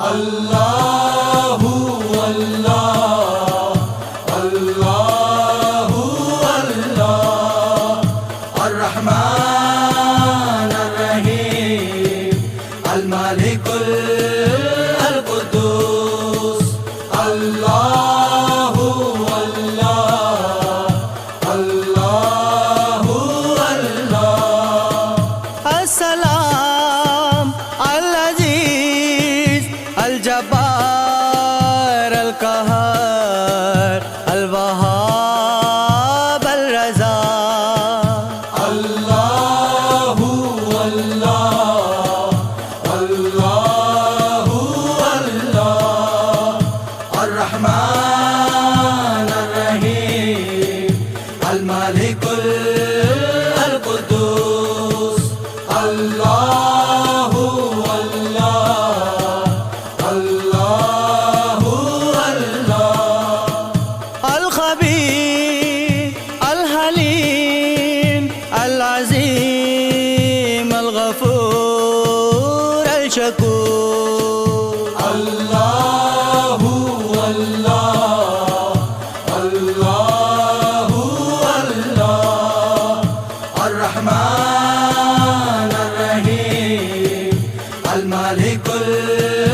अल्लाहु अल्लाह अल्लाहु अल्लाह अर्रहमान अर्रहीम अल-मालिकुल अल-कुद्दूस अल्लाहु अल्लाह अल्लाहु अल्लाह अस्सलाम अल-अज़ीज़ अल-जब्बार अल-क़हार अल-वहाब अल-रज़ा अल्लाहु अल्लाह अल्लाहु अल्लाह अर्रहमान अर्रहीम अल-मालिकुल अल-कुद्दूस अल्लाहु अल्लाह अल्लाहु अल्लाह अल-ख़बीर अल-हलीम अल-अज़ीम अल-गफ़ूर अल-शकूर।